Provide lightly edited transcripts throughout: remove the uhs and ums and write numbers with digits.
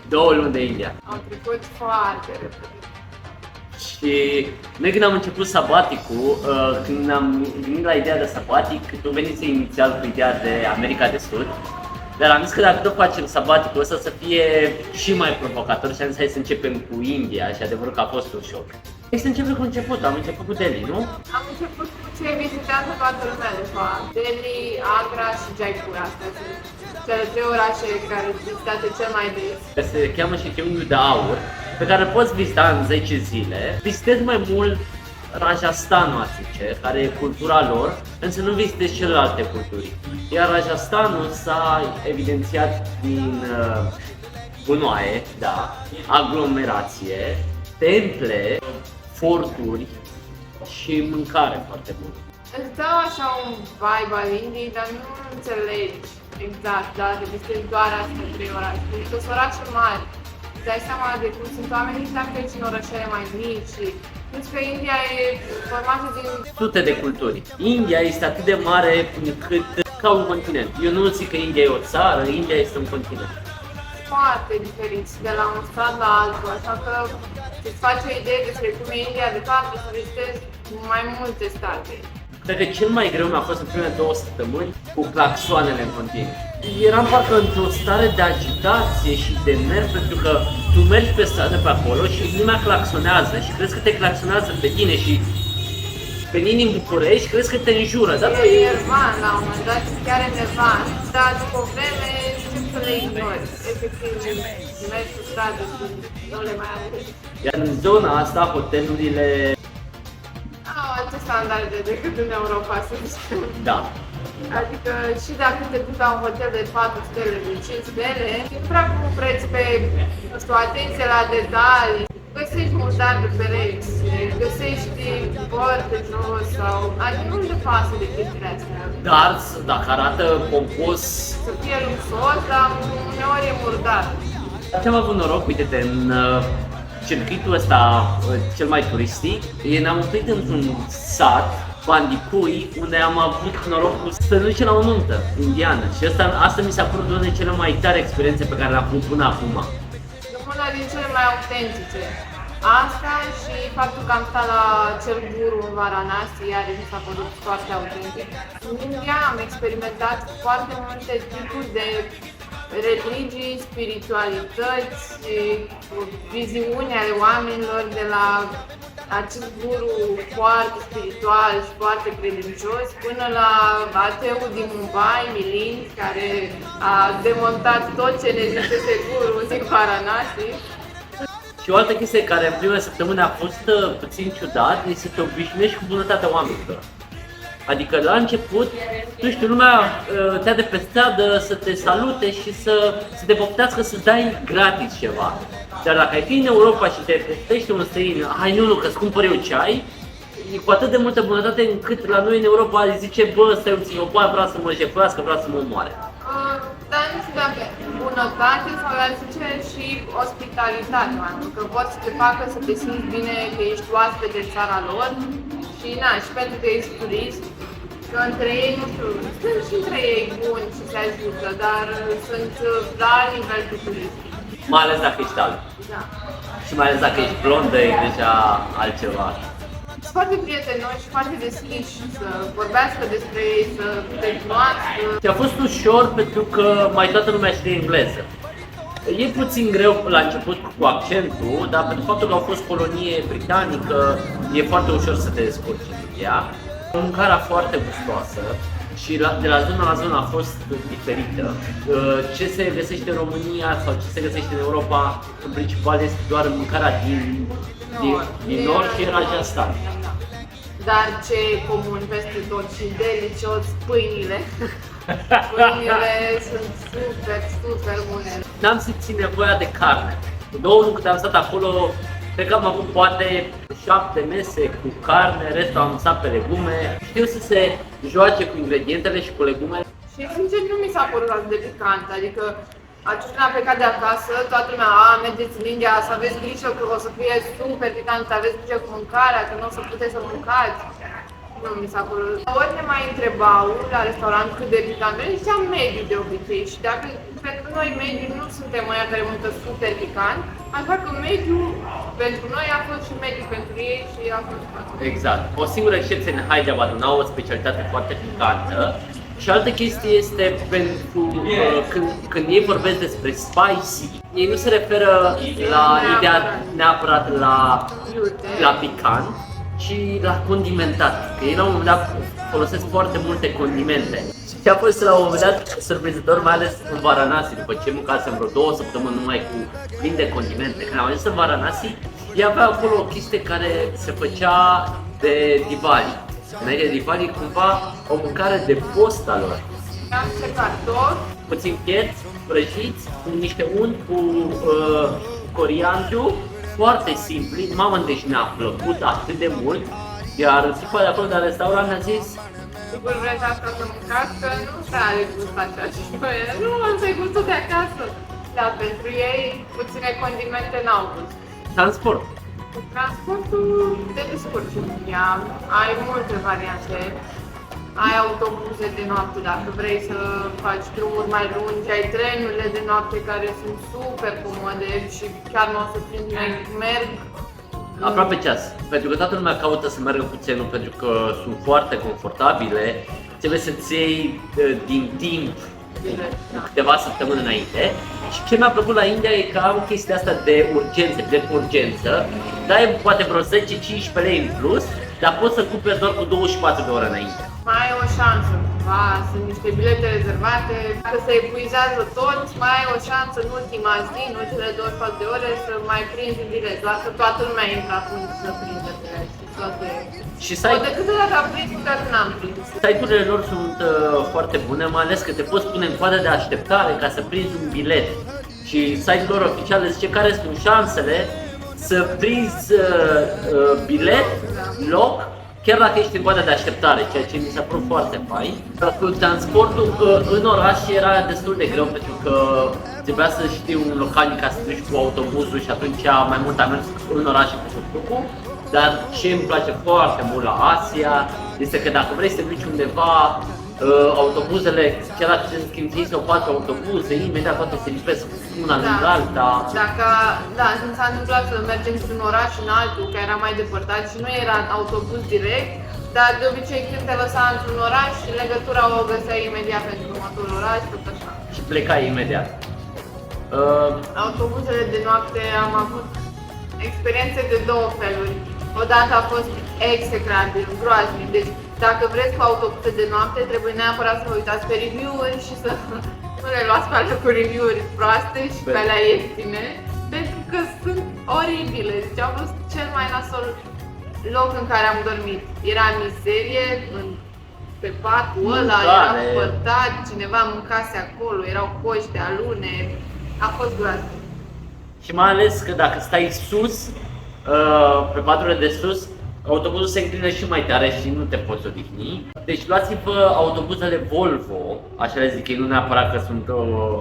2 luni de India. Am trecut foarte repede. Și noi când am început sabaticul, când am gândit la ideea de sabatic, tu venise inițial cu ideea de America de Sud, dar am zis că dacă tot facem sabaticul ăsta să fie și mai provocator și am zis hai să începem cu India și adevărul că a fost un șoc. Hai să începem cu început, am început cu Delhi, nu? Am început cu ce vizitează toată lumea de fapt. Delhi, Agra și Jaipur, astea sunt cele 3 orașe care vizitate cel mai des. Se cheamă și triunghiul de aur, pe care îl poți vizita în 10 zile. Vizitezi mai mult Rajasthanul, a zice, care e cultura lor, însă nu vizitezi celelalte culturi. Iar Rajasthanul s-a evidențiat din gunoaie, da, aglomerație, temple, forturi și mâncare foarte bună. Îți dă așa un vibe al Indiei, dar nu înțelegi exact, dar vizitezi doar astea 3 orașe. Pentru că sunt orașe mari, îți dai seama de cum sunt oamenii dacă ești în orașele mai mici și plus că India e formată din Sute de culturi. India este atât de mare încât ca un continent. Eu nu zic că India e o țară, India este un continent. foarte diferiți de la un stat la altul, așa că îți faci o idee despre cum e India, de fapt, să vizitezi mai multe state. Cred că cel mai greu mi-a fost în primele 2 săptămâni cu claxoanele în continuu. Eram parcă într-o stare de agitație și de nervi pentru că tu mergi pe stradă pe acolo și lumea claxonează și crezi că te claxonează pe tine și pe mine în București crezi că te înjură. Dar E nervan la un moment dat, chiar e nervan, dar după o vreme începi să le ignori. Efectiv, mergi pe stradă și nu le mai auzi. Iar în zona asta, hotelurile, Au alte standarde decât în Europa, să zicem. da, Adică și dacă te duci la un hotel de 4 stele, de 5 stele, e prea cu preț pe, nu știu, atenție la detalii. Găsești murdari de pereți, găsești băr pe jos sau... Adică nu-mi de pasă de chestiile astea. dar dacă arată pompos. Să fie luxos, dar uneori e murdar. Ce am avut noroc, uite-te, în circuitul ăsta cel mai turistic, ne-am oprit într-un sat, Bandipui, unde am avut norocul să ne ducem la o nuntă indiană și asta mi s-a părut una dintre cele mai tare experiențe pe care le-am avut până acum. Una din cele mai autentice. Asta și faptul că am stat la Cel Guru în Varanasi, iar mi s-a părut foarte autentic. În India am experimentat foarte multe tipuri de religii, spiritualități, viziuni ale oamenilor, de la acest guru foarte spiritual și foarte credincios, până la ateul din Mumbai, Milind, care a demontat tot ce ne zisese guru în Varanasi. Și o altă chestie care în primele săptămâni a fost puțin ciudat, este să te obișnuiești cu bunătatea oamenilor. Adică la început, tu știi, lumea te ia de pe stradă să te salute și să te poftească să dai gratis ceva. Dar dacă ai fi în Europa și te poftește un străin, hai nu, că-ți cumpăr eu ceai, e cu atât de multă bunătate încât la noi în Europa zice, bă, stai puțin, eu vrea să mă jefuiască, vrea să mă omoare. Dar nu știu dacă bunătate sau ar zice și ospitalitate, pentru că pot să te facă să te simți bine că ești oaspete de țara lor și na, și pentru că ești turist, că între ei, nu știu, sunt și între ei buni și se ajută, dar sunt la nivel de turist. Mai ales dacă ești alb. Da. Și mai ales dacă ești blondă, e deja altceva. Sunt foarte prietenoși și foarte deschiși să vorbească despre ei, să te cunoască. Și a fost ușor pentru că mai toată lumea știe engleză. E puțin greu la început cu accentul, dar pentru faptul că au fost colonie britanică, e foarte ușor să te descurci în ea. Mâncarea foarte gustoasă și de la zonă la zonă a fost diferită. Ce se găsește în România sau ce se găsește în Europa, în principal este doar mâncarea din nord și Rajasthan. Dar ce e comun peste tot și delicios, pâinile. Pâinile sunt super, super bune. N-am simțit nevoia de carne. 2 luni cât am stat acolo, cred că am avut poate 7 mese cu carne, restul am stat pe legume. Știu să se joace cu ingredientele și cu legume. Și sincer nu mi s-a părut atât de picant, adică atunci când am plecat de acasă, toată lumea, mergeți în India, să aveți grijă că o să fie super picant, să aveți grijă cu mâncarea, că nu o să puteți să mâncați. Nu mi s-a părut. Ori ne mai întrebau la restaurant cât de picant, noi ziceam mediu de obicei și dacă pentru noi mediu nu suntem ăia care mâncă super picant, așa că mediu pentru noi a fost și mediu pentru ei și a fost foarte. Exact. O singură excepție în Hyderabad, au o specialitate foarte picantă. Și altă chestie este pentru când ei vorbesc despre spicy, ei nu se referă la ideea neapărat la picant, ci la condimentat. Că ei la un moment dat folosesc foarte multe condimente. Și a fost la un moment dat surprinzător, mai ales în Varanasi, după ce mâncasem vreo 2 săptămâni numai cu plin de condimente. Când am ajuns în Varanasi, ei avea acolo o chestie care se făcea de Diwali. Înainte de Diwali, cumva o mâncare de post a lor. Am ce cartofi, Puțin pieți, prăjiți, cu niște unt, cu coriandru, foarte simpli. Mamă, deci ne-a plăcut atât de mult. Iar tipa de acolo de la restaurant ne-a zis: sigur vreți asta să mâncați, că nu prea are gust așa și noi, nu, ăsta e gustul de acasă. Dar pentru ei, puține condimente n-au gust. transport. Cu transportul te descurci în ea, ai multe variante. Ai autobuze de noapte dacă vrei să faci drumuri mai lungi, ai trenurile de noapte care sunt super comode și chiar nu o să prinzi, merg. Aproape ceas. Pentru că toată lumea caută să meargă cu trenul pentru că sunt foarte confortabile, trebuie să-ți iei din timp câteva săptămâni înainte. Și ce mi-a plăcut la India e că au chestia asta de urgență, de urgență, dai poate vreo 10-15 lei în plus, dar poți să cumperi doar cu 24 de ore înainte. Mai ai o șansă, cumva, sunt niște bilete rezervate, dacă se epuizează tot, mai ai o șansă în ultima zi, în ultimele 24 de ore să mai prinzi un bilet, doar că toată lumea intră acum să prindă bilet. Și De câte dată am prins, dar n-am prins. site-urile lor sunt foarte bune, mai ales că te poți pune în coadă de așteptare ca să prinzi un bilet. Și site-ul lor oficial zice care sunt șansele să prinzi bilet, loc, chiar dacă ești în coadă de așteptare, ceea ce mi s-a părut foarte fain. Cu transportul în oraș era destul de greu pentru că trebuia să știi un localnic ca să duci cu autobuzul și atunci mai mult am mers în oraș cu tuk-tuk-ul. Dar ce îmi place foarte mult la Asia este că dacă vrei să te duci undeva, autobuzele, chiar dacă se schimb 3 sau 4 autobuze, imediat toate se lipesc una lângă alta. Mi s-a întâmplat să mergem într-un oraș în altul, care era mai depărtat și nu era autobuz direct, dar de obicei când te lăsa într-un oraș, legătura o găseai imediat pentru următorul oraș, tot așa. Și plecai imediat. Autobuzele de noapte am avut experiențe de 2 feluri. Odată a fost execrabil, groaznic, deci dacă vreți cu autobuze de noapte, trebuie neapărat să vă uitați pe review-uri și să nu le luați pe alea cu review-uri proaste și pe alea ieftine, pentru că sunt oribile. Deci a fost cel mai nasol loc în care am dormit. Era mizerie, pe patul ăla, era pătat, cineva mâncase acolo, erau coși de alune, a fost groaznic. Și mai ales că dacă stai sus, pe paturile de sus, autobuzul se înclină și mai tare și nu te poți odihni. Deci luați-vă autobuzele Volvo, așa le zic ei, nu neapărat că sunt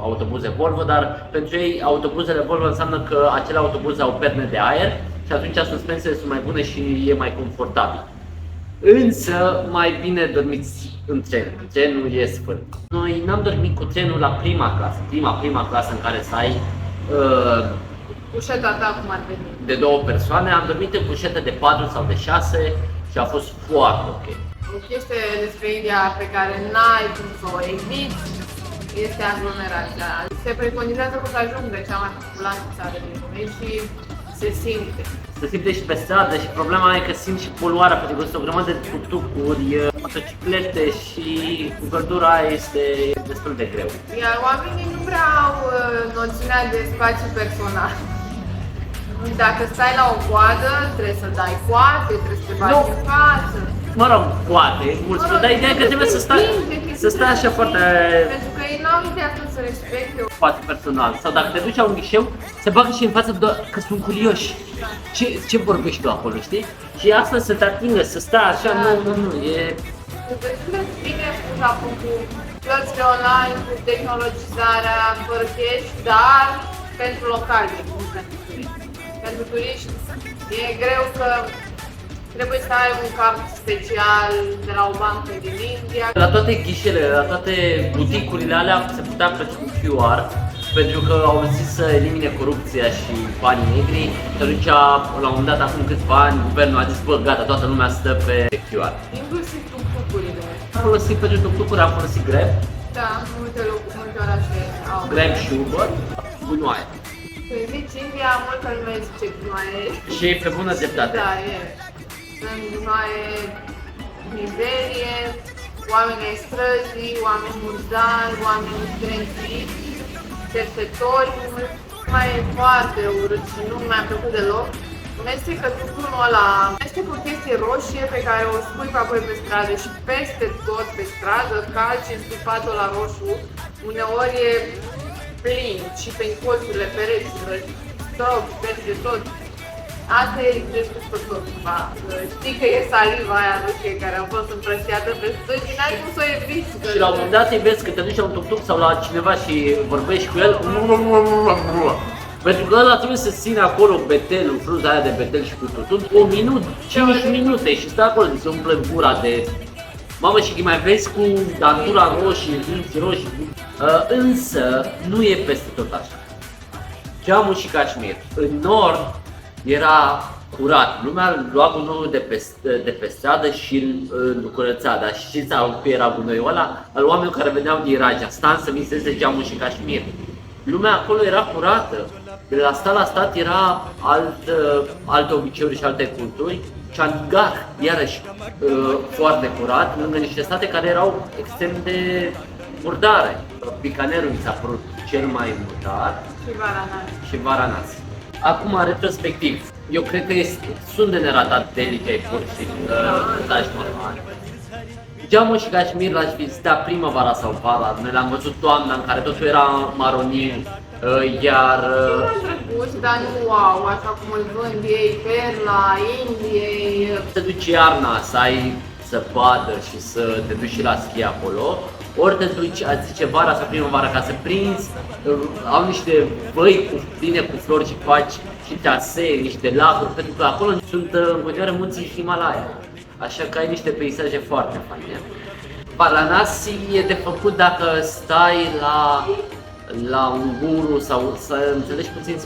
autobuze Volvo, dar pentru ei autobuzele Volvo înseamnă că acele autobuze au perne de aer și atunci suspensiile sunt mai bune și e mai confortabil. Însă mai bine dormiți în tren, trenul e sfânt. Noi n-am dormit cu trenul la prima clasă, prima clasă în care să ai Cușeta ta cum ar veni. de 2 persoane, am dormit în cușete de 4 sau de 6 și a fost foarte ok. O chestie despre India pe care n-ai cum să o eviți este aglomerația. Se preconizează că să ajung de cea mai populoasă țară din lume și se simte. Se simte și pe stradă și problema e că simt și poluarea pentru că sunt o grămadă de tuk-tuk-uri, motociclete și cu căldura este destul de greu. Iar oamenii nu prea au noțiunea de spațiu personal. Dacă stai la o coadă, trebuie să dai coate, trebuie să te bagi în față. Mă rog, poate, mulți, dar ideea e că trebuie să stai așa foarte Pentru că ei n-au ideea cum să respecte spațiu personal. Sau dacă te duci la un ghișeu, se bagă și în față că sunt curioși. Ce vorbești tu acolo, știi? Și asta să te atingă, să stai așa, nu, e... destul de bine pus acum cu plățile online, cu tehnologizarea fără cash, dar pentru locali, nu pentru turiști. Pentru turiști e greu că Trebuie să ai un card special de la o bancă din India. La toate ghișele, la toate buticurile alea se putea plăti cu QR, pentru că au zis să elimine corupția și banii negri. Și atunci, la un moment dat, acum câțiva ani, guvernul a zis, bă, gata, toată lumea stă pe QR. Inclusiv tuk-tukurile. Am folosit pentru tuk-tucuri, am folosit Grab, Da, multe locuri, multe orașe au. Grab și Uber, gunoaie. Când zici India, multă lume zice gunoaie. Și pe bună dreptate. Da, e. Sunt gunoaie, mizerie, oameni ai străzii, oameni murdari, oameni zdrențiți, cercetori. Mai e foarte urât și nu mi-a plăcut deloc. Mestecă tutunul ăla, mestecă o chestie roșie pe care o spui pe apoi pe stradă și peste tot pe stradă, calci în stufatul la roșu, uneori e plin și pe colțurile pereților, stop, peste tot. Asta e despre tot cumva. Știi că e saliva aia roșie care a fost împrăștiată pe stângi, n-ai cum să o eviți. Și la un moment dat îi vezi că te duci la un tuk-tuk sau la cineva și vorbești cu el. Pentru că ăla trebuie să țină acolo betelul, frunza aia de betel și cu tutun, 1 minut, 5 minute și stă acolo, se umple gura de... Mamă, și mai vezi cu dantura roșie, dinți roșii. Însă, nu e peste tot așa. Jammu și Kashmir. În nord era curat, lumea lua gunoiul de pe stradă și îl curăța, dar știți cu era gunoiul ăla? Al oamenilor care veneau din Rajasthan să viseze Jammu și Kashmir. Lumea acolo era curată, de la stat la stat era alte obiceiuri și alte culturi. Chandigarh, iarăși foarte curat, lângă niște state care erau extrem de murdare. Bikanerul mi s-a părut cel mai murdar și Varanasi. Acum, retrospectiv, eu cred că sunt de neratat Delhi, Jaipur și Taj Mahal. Jammu și Kashmir l-aș vizita primăvara sau vara, noi l-am văzut toamna în care totul era maronin, iar... drăguț, dar nu wow, așa cum îl vând ei, perla Indiei. Te duci iarna să ai zăpadă și să te duci și la schi acolo, ori te duci, ați zice, vara sau primăvara ca să prinzi, au niște văi pline cu flori și faci și trasee, niște lacuri, pentru că acolo sunt în continuare munții Himalaya. Așa că ai niște peisaje foarte faine. Varanasi e de făcut dacă stai la un guru sau să înțelegi puțin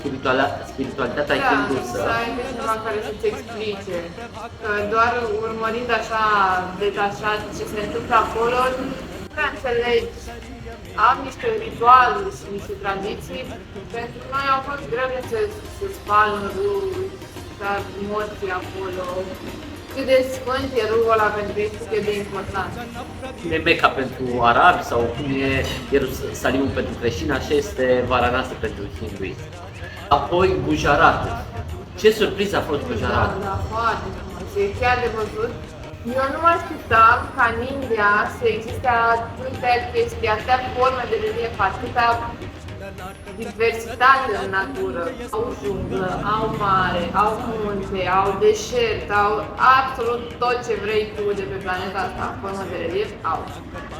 spiritualitatea hindusă. Da, să ai pe cineva care să-ți explice. Că doar urmărind așa detașat ce se întâmplă acolo, nu prea înțelegi. Am niște ritualuri și niște tradiții. Pentru noi au fost grele să spală în râu, dar morții acolo. Cât de sfânt e râul ăla pentru ei, cât e de important. Cum e Mecca pentru arabi sau cum e Ierusalimul pentru creștini, așa este Varanasi pentru hinduism. Apoi Gujarat. Ce surpriză a fost Gujarat? Da, foarte frumos. E chiar de văzut. Eu nu mă așteptam ca în India să existe atâtea chestii, atâtea forme de relief, atâtea diversitate în natură. Au junglă, au mare, au munte, au deșert, au absolut tot ce vrei tu de pe planeta asta, în formă de relief, au.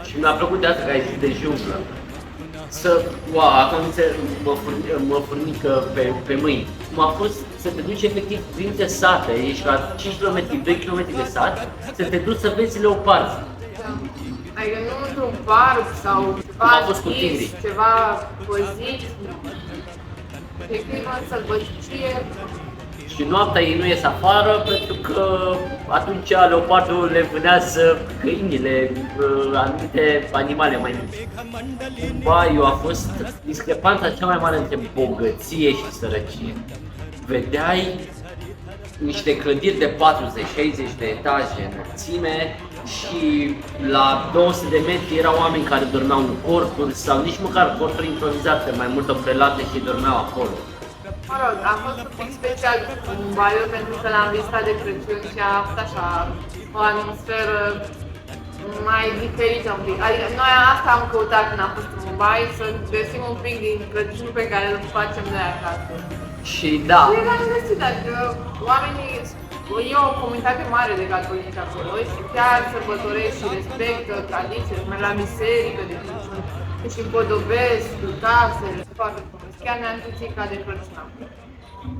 Și mi-a plăcut de asta că ai zis de junglă. Acum mă furnică pe mâini. Cum a fost să te duci efectiv printre sate, ești la 5 km, 2 km de sat, să te duci să vezi leoparzi. Da. Adică nu într-un parc sau ceva păzit, efectiv în sălbăticie. Și noaptea ei nu ies afară pentru că atunci leopardul le vânează câinile, anumite animale mai mici. Eu a fost discrepanța cea mai mare între bogăție și sărăcie. Vedeai niște clădiri de 40-60 de etaje înălțime și la 200 de metri erau oameni care dormeau în corturi sau nici măcar corturi improvizate, mai mult prelate și dormeau acolo. Mă rog, a fost un pic special Mumbaiul pentru că l-am vizitat de Crăciun și a avut așa o atmosferă mai diferită un pic. Adică noi asta am căutat când am fost în Mumbai, să găsim un pic din Crăciun pe care îl facem noi acasă. Și da. Și l-am găsit, adică oamenii, e o comunitate mare de catolici acolo și chiar sărbătoresc și respectă tradițiile, merg la biserică de Crăciun, și împodobesc casele, foarte frumos. Chiar ne-am simțit ca de Crăciun.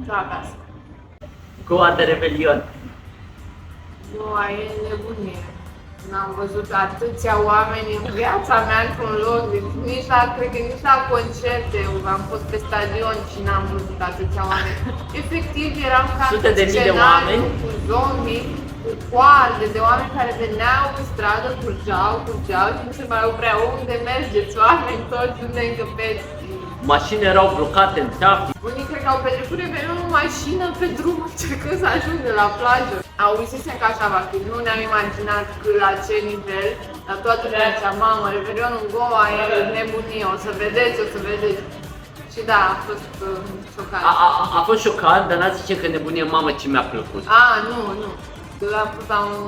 Da, acasă. Goa de Revelion. Nu, e nebunie. N-am văzut atâția oameni în viața mea într-un loc, deci cred că nici la concerte, am fost pe stadion și n-am văzut atâția oameni. Efectiv, eram ca Sute de mii de oameni cu zombie, cu coarde de oameni care veneau pe stradă, curgeau și nu se mai opreau. Unde mergeți, oameni toți, unde încăpeți? Mașini erau blocate în trafic. Unii cred că au petrecut Revelionul în mașină pe drum, încercând să ajungă la plajă. Auzisem că așa va fi, nu ne-am imaginat la ce nivel, dar toată lumea zicea, mamă, Revelionul în Goa e nebunie, o să vedeți. Și da, a fost șocant. A fost șocant, dar n-a zice că nebunie, mamă, ce mi-a plăcut. Nu. Am pus la un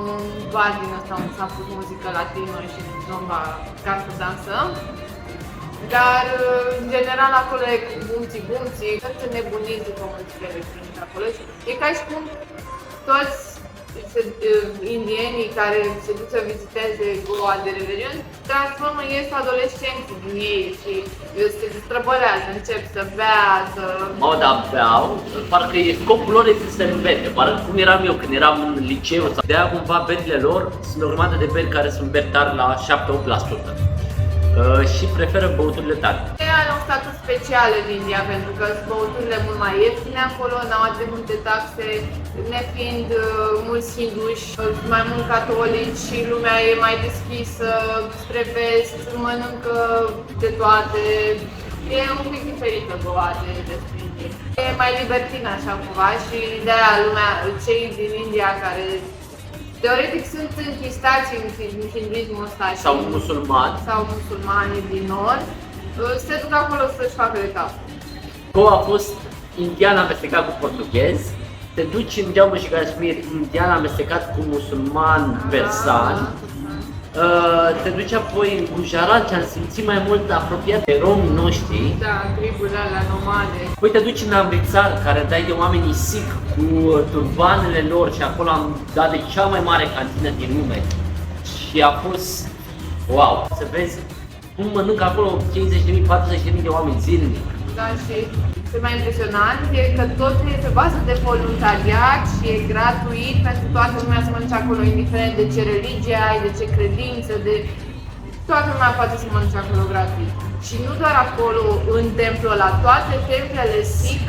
bar din ăsta unde s-a pus muzică latină și zomba ca să dansăm. Dar, în general, acolo e bumții, sunt nebuniți după muzică electronică acolo. E ca și cum toți indienii care se duc să viziteze Goa de Revelion transformă ies adolescenții din ei și se străbălează, încep să bea, să... Dar beau, parcă scopul lor este să se repete, parcă cum eram eu când eram în liceu. De-aia cumva berile lor sunt o grămadă de beri care sunt beri tari la 7-8%. Și preferă băuturile tari. Are un statut special în India pentru că sunt băuturile mult mai ieftine acolo, n-au atât de multe taxe, nefiind mulți hinduși, mai mult catolici și lumea e mai deschisă spre vest, mănâncă de toate. E un pic diferită Goa de India. E mai libertină așa cumva și de-aia lumea, cei din India care teoretic sunt închistați în hinduismul ăsta sau musulmani din nord, se duc acolo să-și facă de cap. Goa a fost indian amestecat cu portughez, te duci în Jammu și Kashmir, indian amestecat cu musulman persan, te duci apoi în Gujarat și am simțit mai mult apropiat de romii noștri. Da, triburile alea nomade. Apoi te duci în Amritsar, care dai de oamenii Sikh cu turbanele lor și acolo am dat de cea mai mare cantină din lume. Și a fost wow! Să vezi cum mănâncă acolo 30.000, 40.000 de oameni zilnic. Da, și ce mai impresionant e că tot e pe bază de voluntariat și e gratuit pentru toată lumea să mănânce acolo, indiferent de ce religie ai, de ce credință, toată lumea poate să mănânce acolo gratuit. Și nu doar acolo, în templul ăla, toate templele Sikh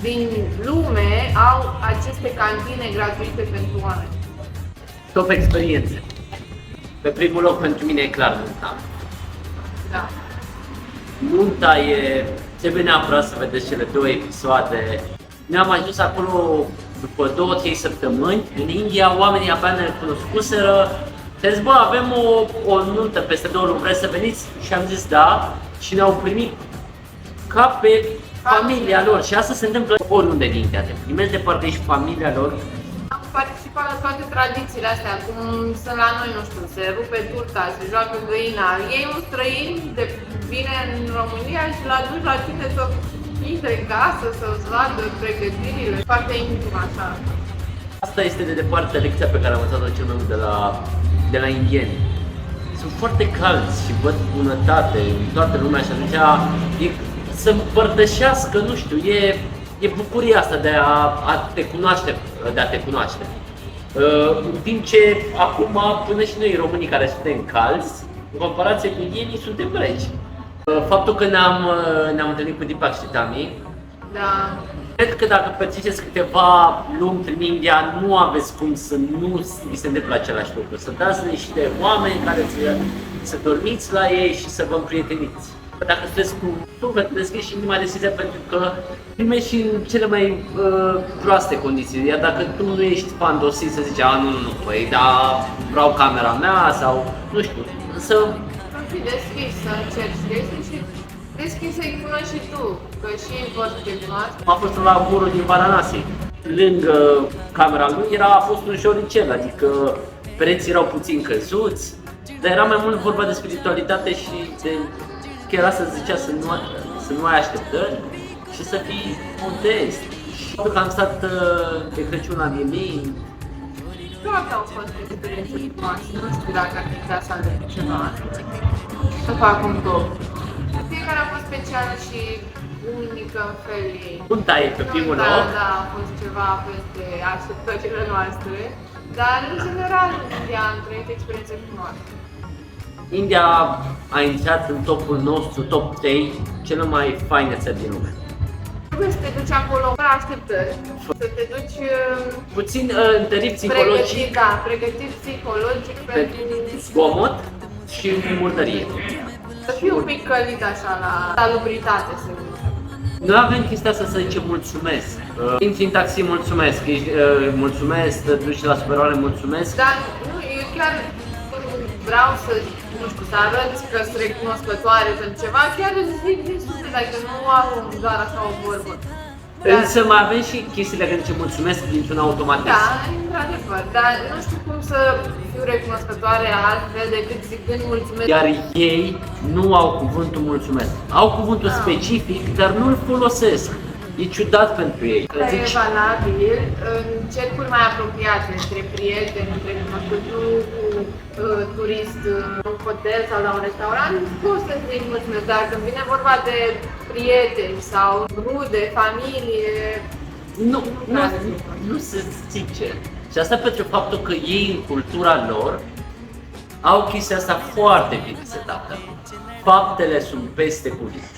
din lume au aceste cantine gratuite pentru oameni. Top experiențe. Pe primul loc pentru mine e clar nunta. Da. Nunta e... Trebuie neapărat să vedeți cele 2 episoade. Ne-am ajuns acolo după 2-3 săptămâni. În India oamenii abia ne cunoscuseră. Te zis, avem o nuntă peste 2 luni, vreți să veniți? Și am zis da. Și ne-au primit ca pe familia lor. Și asta se întâmplă oriunde din India. Te primești de parcă ești familia lor. Am participat la toate tradițiile astea, cum sunt la noi, nu știu, se rupe turta, se joacă găina. Ei un străin vine în România și l-a dus la tine să intre în casă, să-ți vadă pregătirile, foarte intim așa. Asta este de departe lecția pe care am învățat-o cel mai mult de la indieni. Sunt foarte calzi și văd bunătate în toată lumea și atunci să împărtășească, nu știu, e bucuria asta de a te cunoaște, în timp ce acum, până și noi românii care suntem calzi, în comparație cu indienii, suntem reci. Faptul că ne-am întâlnit cu Deepak și Tami, da. Cred că dacă percepeți câteva luni prin India, nu aveți cum să nu vi se întâmple același lucru. Să dați niște oameni care să dormiți la ei și să vă împrieteniți. Dacă sunteți cu suflet deschis și inima deschisă, pentru că primești și în cele mai proaste condiții. Iar dacă tu nu ești fandosit să zici, nu, păi da, vreau camera mea sau nu știu, să fi deschis, să încerci și deschis să-i cunoști și tu, că și ei pot să te cunoască. Am fost la Guru din Varanasi. Lângă camera lui a fost un șoricel, adică pereții erau puțin căzuți, dar era mai mult vorba de spiritualitate și de chiar asta zicea să nu ai așteptări și să fii modest. Faptul că am stat de Crăciun la Miemi. Toate au fost experiențe frumoase, nu știu dacă ar putea să aleg ceva să fac un top. Fiecare a fost specială și unică în felul ei. Nunta e pe primul loc. Da, a fost ceva peste așteptările noastre. Dar, în general, în India am trăit experiențe frumoase. India a intrat în topul nostru, top 3, cele mai faine țări din lume. Trebuie să te duci acolo fără așteptări, să te duci Puțin întărit psihologic, pregătit psihologic pentru pentru zgomot și murdărie. să fii un pic călit așa la salubritate, să zic. Noi avem chestia asta să zicem mulțumesc. Intri în taxi, mulțumesc, mulțumesc, te duci la superoare, mulțumesc. Dar nu, eu chiar vreau să, nu știu, să arăt că sunt recunoscătoare pentru ceva, chiar îți zic din suflet, adică nu am doar așa o vorbă. Însă mai avem și chestiile care zice mulțumesc dintr-un automatism. Da, într-adevăr, dar nu știu cum să fiu recunoscătoare altfel decât zicând mulțumesc. Iar ei nu au cuvântul mulțumesc. Au cuvântul specific, dar nu-l folosesc. E ciudat pentru ei. E valabil în cercuri mai apropiate, între prieteni, între cunoscători, cu turist, un hotel sau la un restaurant, poți să zici mulțumesc, dar când vine vorba de prieteni sau rude, familie, Nu se zice. Și asta pentru faptul că ei în cultura lor au chestia asta foarte bine setată. Faptele sunt peste cuvinte.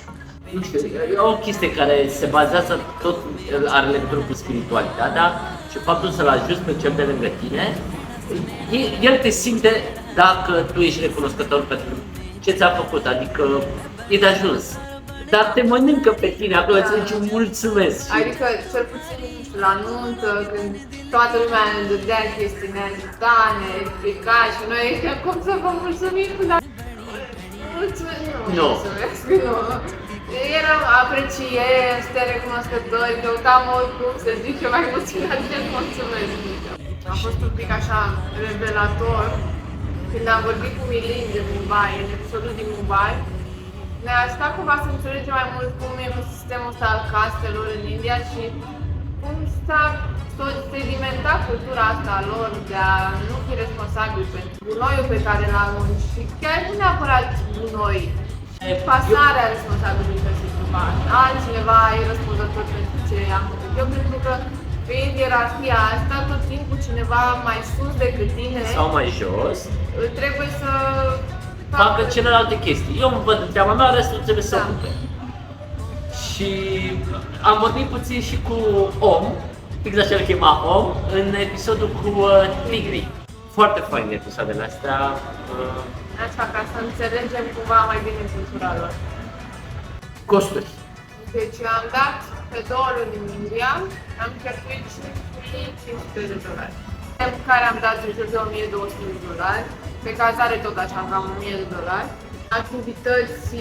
Nu știu, e o chestie care se bazează tot, are legătură cu spiritualitatea și faptul să-l ajuți pe cel de lângă tine, el te simte dacă tu ești recunoscător pentru ce ți-a făcut, adică e de ajuns. Dar te mănâncă pe tine, acolo îți zice mulțumesc. adică cel puțin, nu știu, la nuntă, când toată lumea ne dădea chestii, ne ajuta, ne explica și noi, cum să vă mulțumim, dar mulțumesc, Nu. mulțumesc, nu. Eram aprecieri, suntem recunoscători, căutam oricum să zic eu mai puțin de mulțumesc. A fost un pic așa revelator când am vorbit cu Milin de Mumbai, în episodul din Mumbai. Ne-a ajutat cumva să înțelegem mai mult cum e sistemul ăsta al castelor în India și cum s-a sedimentat cultura asta a lor de a nu fi responsabil pentru gunoiul pe care l-am și chiar nu neapărat gunoi. Pasarea responsabilității cumva. Altcineva e răspunzător pentru ce am făcut eu, pentru că fiind ierarhia asta, tot timpul cineva mai sus decât tine Sau mai jos, trebuie să facă celelalte chestii. Eu îmi văd treaba mea, restul trebuie să Da. ocupe. Și am vorbit puțin și cu Om, fix așa îl chema Om, în episodul cu tigrii. Foarte fain episoadele astea. Așa, ca să înțelegem cumva mai bine cultura lor. Costuri. Deci eu am dat pe 2 luni din India, am cheltuit 5.500 de dolari. În care am dat în jur de 1.200 de dolari, pe cazare tot așa, cam 1.000 de dolari. Activități,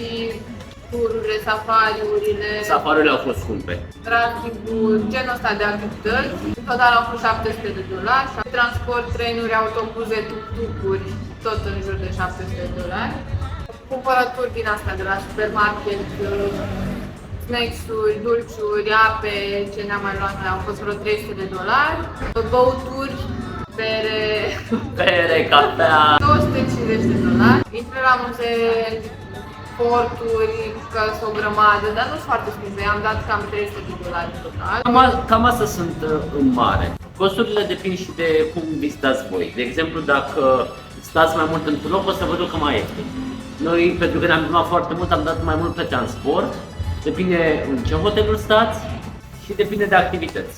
tururile, safariurile, Safariurile au fost scumpe. traficul, genul ăsta de activități. În total au fost 700 de dolari. Transport, trenuri, autobuze, tuk-tuk-uri, tot în jur de 700 de dolari. Cumpărături din astea de la supermarket, snacks-uri, dulciuri, ape, ce ne-am mai luat, au fost vreo 300 de dolari. Băuturi, Pere, cafea. 250 de dolari. Intră la muzee, porturi, că sunt o grămadă, dar nu sunt foarte scumpe, am dat cam 300 de dolari în total. Cam astea sunt în mare. Costurile depind și de cum vizitați voi. De exemplu, dacă stați mai mult într-un loc, o să vă ducă mai ieftin. Noi, pentru că ne-am filmat foarte mult, am dat mai mult pe transport. Depinde în ce hoteluri stați și depinde de activități.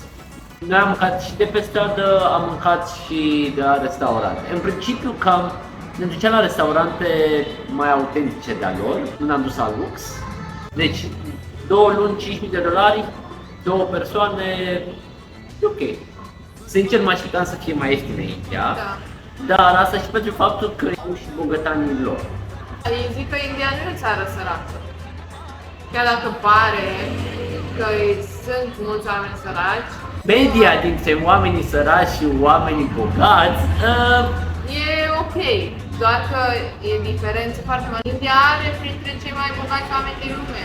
Noi am mâncat și de pe stradă, am mâncat și de la restaurante. În principiu, cam ne duceam la restaurante mai autentice de-a lor, nu ne-am dus la lux. Deci, 2 luni, 5.000 de dolari, 2 persoane, e ok. Sincer, mă așteptam să fie mai ieftine India, dar asta și pentru faptul că au și bogătanii lor. Ei zic că India nu e o țară săracă. Chiar dacă pare că sunt mulți oameni săraci, Media dintre oamenii săraci și oamenii bogați, e ok. Doar că e diferență foarte mare. India are printre cei mai bogați oameni din lume.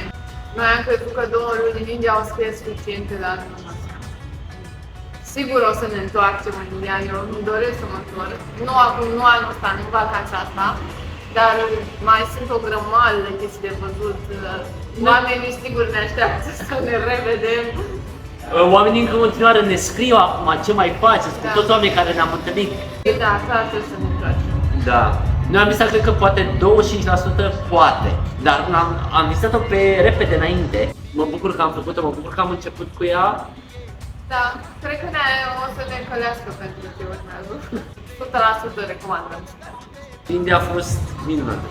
Noi am crezut că 2 luni din India o să fie suficiente, dar nu mă simt. Sigur o să ne întoarcem în India, eu îmi doresc să mă întorc. Nu acum, nu anul ăsta, nu vacanța asta, dar mai sunt o grămadă de chestii de văzut. Oamenii sigur ne așteaptă să ne revedem. Oamenii în continuare ne scriu acum ce mai faceți cu toți oamenii care ne-am întâlnit. Da, clar trebuie să ne întoarcem. Da. Noi am visat, cred că poate 25% poate, dar am visat-o pe repede înainte. Mă bucur că am făcut-o, mă bucur că am început cu ea. Da, cred că o să ne încălească pentru ce urmează. 100% recomandăm. India a fost minunată.